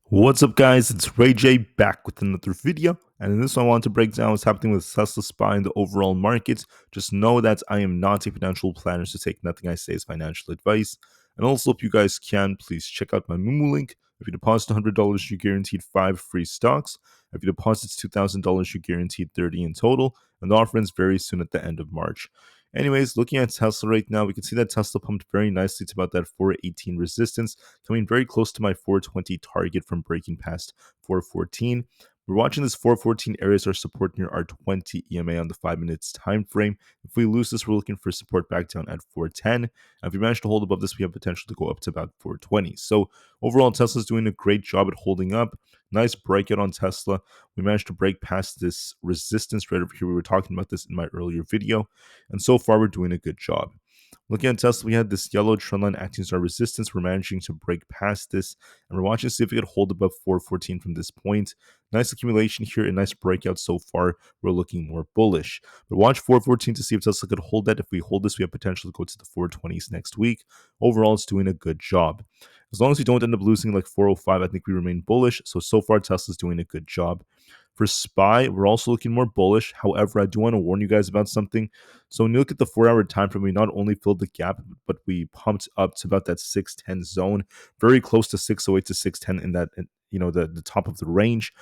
What's up, guys? It's Ray J back with another video, and in this one I want to break down what's happening with Tesla SPY in the overall market. Just know that I am not a financial planner, so take nothing I say as financial advice. And also, if you guys can, please check out my Moomoo link. If you deposit $100, you're guaranteed 5 free stocks. If you deposit $2,000, you're guaranteed 30 in total, and the offer ends very soon at the end of March. Anyways, looking at Tesla right now, we can see that Tesla pumped very nicely to about that 418 resistance, coming very close to my 420 target from breaking past 414. We're watching this 414 area as our support near our 20 EMA on the 5 minutes time frame. If we lose this, we're looking for support back down at 410. And if we manage to hold above this, we have potential to go up to about 420. So overall, Tesla's doing a great job at holding up. Nice breakout on Tesla. We managed to break past this resistance right over here. We were talking about this in my earlier video. And so far, we're doing a good job. Looking at Tesla, we had this yellow trend line acting as our resistance. We're managing to break past this, and we're watching to see if we could hold above 414 from this point. Nice accumulation here and nice breakout so far. We're looking more bullish. But watch 414 to see if Tesla could hold that. If we hold this, we have potential to go to the 420s next week. Overall, it's doing a good job. As long as we don't end up losing like 405, I think we remain bullish. So far, Tesla's doing a good job. For SPY, we're also looking more bullish. However, I do want to warn you guys about something. So when you look at the 4-hour time frame, we not only filled the gap, but we pumped up to about that 610 zone, very close to 608 to 610 in that, the top of the range.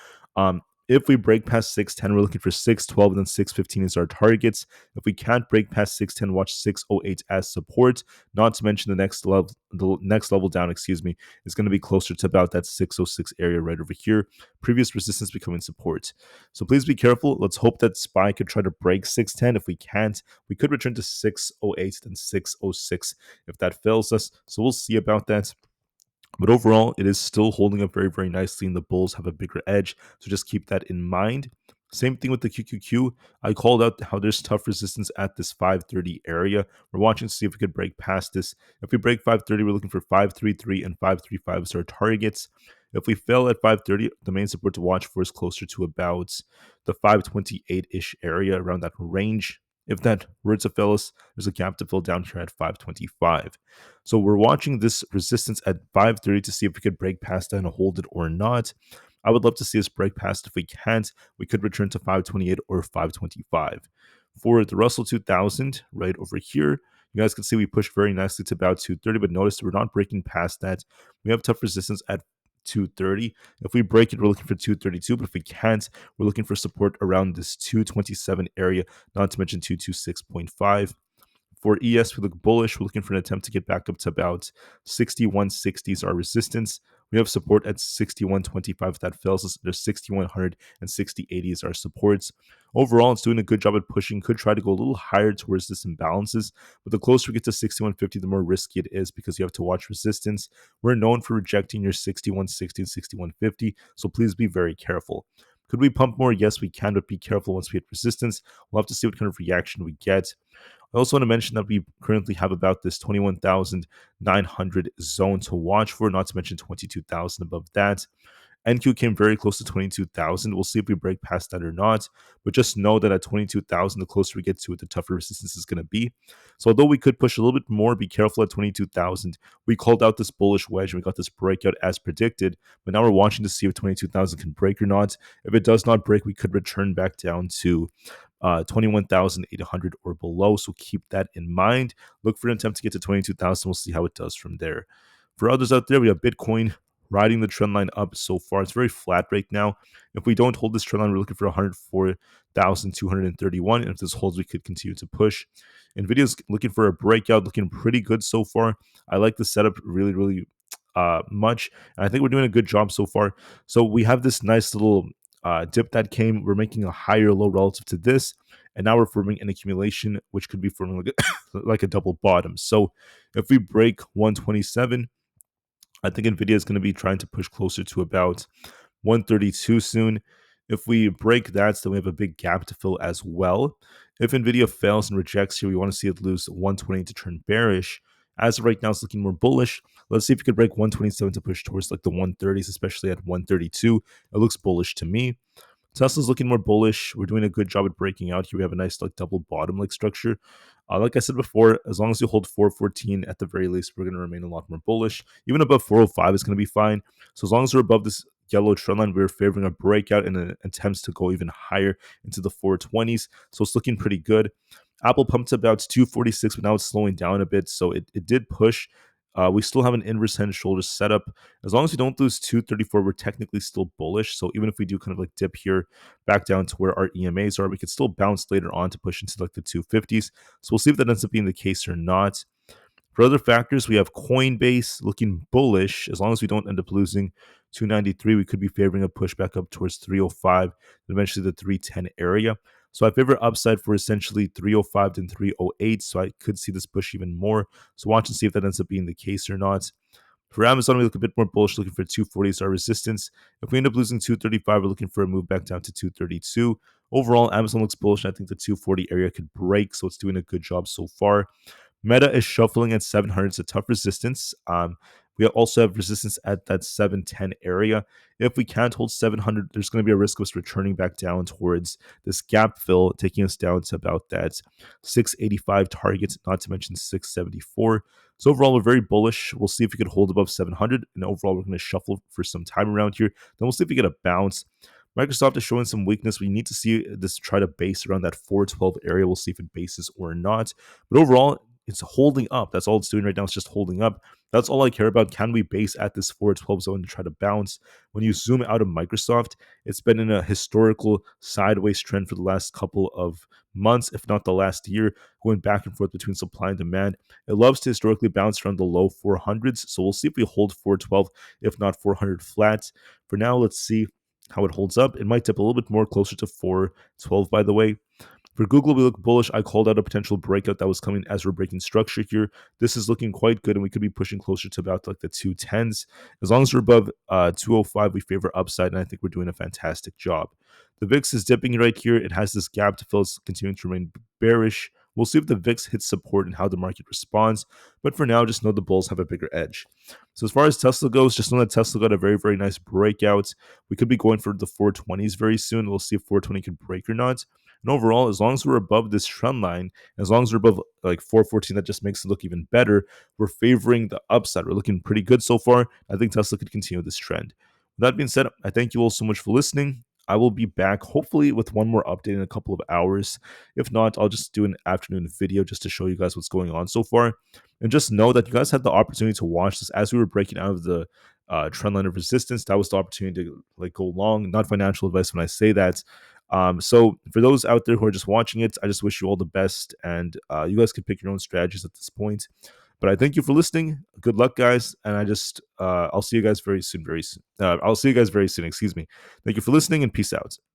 If we break past 610, we're looking for 612 and then 615 is our targets. If we can't break past 610, watch 608 as support. Not to mention the next level down, is going to be closer to about that 606 area right over here. Previous resistance becoming support. So please be careful. Let's hope that SPY could try to break 610. If we can't, we could return to 608 then 606 if that fails us. So we'll see about that. But overall, it is still holding up very, very nicely, and the bulls have a bigger edge. So just keep that in mind. Same thing with the QQQ. I called out how there's tough resistance at this 530 area. We're watching to see if we could break past this. If we break 530, we're looking for 533 and 535 as our targets. If we fail at 530, the main support to watch for is closer to about the 528-ish area, around that range. If that were to fail us, there's a gap to fill down here at 525. So we're watching this resistance at 530 to see if we could break past that and hold it or not. I would love to see us break past. If we can't, we could return to 528 or 525. For the Russell 2000, right over here, you guys can see we pushed very nicely to about 230, but notice we're not breaking past that. We have tough resistance at 230. If we break it, we're looking for 232, but if we can't, we're looking for support around this 227 area, not to mention 226.5. For ES, we look bullish. We're looking for an attempt to get back up to about 6160 is our resistance. We have support at 6125. If that fails us, there's 6100 and 6080 is our supports. Overall, it's doing a good job at pushing. Could try to go a little higher towards this imbalances, but the closer we get to 6150, the more risky it is because you have to watch resistance. We're known for rejecting your 6160 and 6150, so please be very careful. Could we pump more? Yes, we can, but be careful once we hit resistance. We'll have to see what kind of reaction we get. I also want to mention that we currently have about this 21,900 zone to watch for, not to mention 22,000 above that. NQ came very close to 22,000. We'll see if we break past that or not. But just know that at 22,000, the closer we get to it, the tougher resistance is going to be. So although we could push a little bit more, be careful at 22,000. We called out this bullish wedge and we got this breakout as predicted. But now we're watching to see if 22,000 can break or not. If it does not break, we could return back down to 21,800 or below. So keep that in mind. Look for an attempt to get to 22,000. We'll see how it does from there. For others out there, we have Bitcoin riding the trend line up so far. It's very flat right now. If we don't hold this trend line, we're looking for 104,231. And if this holds, we could continue to push. Nvidia's looking for a breakout, looking pretty good so far. I like the setup really, really much. And I think we're doing a good job so far. So we have this nice little dip that came. We're making a higher low relative to this. And now we're forming an accumulation, which could be forming like a double bottom. So if we break 127, I think Nvidia is going to be trying to push closer to about 132 soon. If we break that, then we have a big gap to fill as well. If Nvidia fails and rejects here, we want to see it lose 120 to turn bearish. As of right now, it's looking more bullish. Let's see if we could break 127 to push towards like the 130s, especially at 132. It looks bullish to me. Tesla's looking more bullish. We're doing a good job at breaking out here. We have a nice like double bottom like structure. Like I said before, as long as you hold 414 at the very least, we're going to remain a lot more bullish. Even above 405 is going to be fine. So as long as we're above this yellow trend line, we were favoring a breakout in an attempts to go even higher into the 420s. So it's looking pretty good. Apple pumped about 246, but now it's slowing down a bit. So it did push. We still have an inverse head and shoulders setup. As long as we don't lose 234, we're technically still bullish. So even if we do kind of like dip here back down to where our EMAs are, we could still bounce later on to push into like the 250s. So we'll see if that ends up being the case or not. For other factors, we have Coinbase looking bullish. As long as we don't end up losing 293, we could be favoring a pushback up towards 305 and eventually the 310 area. So I favor upside for essentially 305 and 308. So I could see this push even more. So watch and see if that ends up being the case or not. For Amazon, we look a bit more bullish, looking for 240 as our resistance. If we end up losing 235, we're looking for a move back down to 232. Overall, Amazon looks bullish, and I think the 240 area could break, so it's doing a good job so far. Meta is shuffling at 700. It's a tough resistance. We also have resistance at that 710 area. If we can't hold 700, there's going to be a risk of us returning back down towards this gap fill, taking us down to about that 685 target, not to mention 674. So overall, we're very bullish. We'll see if we could hold above 700. And overall, we're going to shuffle for some time around here. Then we'll see if we get a bounce. Microsoft is showing some weakness. We need to see this try to base around that 412 area. We'll see if it bases or not. But overall, it's holding up. That's all it's doing right now. It's just holding up. That's all I care about. Can we base at this 412 zone to try to bounce? When you zoom out of Microsoft, it's been in a historical sideways trend for the last couple of months, if not the last year, going back and forth between supply and demand. It loves to historically bounce around the low 400s. So we'll see if we hold 412, if not 400 flat. For now, let's see how it holds up. It might dip a little bit more closer to 412, by the way. For Google, we look bullish. I called out a potential breakout that was coming as we're breaking structure here. This is looking quite good, and we could be pushing closer to about like the 210s. As long as we're above 205, we favor upside, and I think we're doing a fantastic job. The VIX is dipping right here. It has this gap to fill. It's continuing to remain bearish. We'll see if the VIX hits support and how the market responds. But for now, just know the bulls have a bigger edge. So as far as Tesla goes, just know that Tesla got a very, very nice breakout. We could be going for the 420s very soon. We'll see if 420 can break or not. And overall, as long as we're above this trend line, as long as we're above like 414, that just makes it look even better. We're favoring the upside. We're looking pretty good so far. I think Tesla could continue this trend. With that being said, I thank you all so much for listening. I will be back hopefully with one more update in a couple of hours. If not, I'll just do an afternoon video just to show you guys what's going on so far. And just know that you guys had the opportunity to watch this as we were breaking out of the trend line of resistance. That was the opportunity to like go long. Not financial advice when I say that. So for those out there who are just watching it, I just wish you all the best, and you guys can pick your own strategies at this point. But I thank you for listening. Good luck, guys, and I'll see you guys very soon. I'll see you guys very soon. Excuse me. Thank you for listening, and peace out.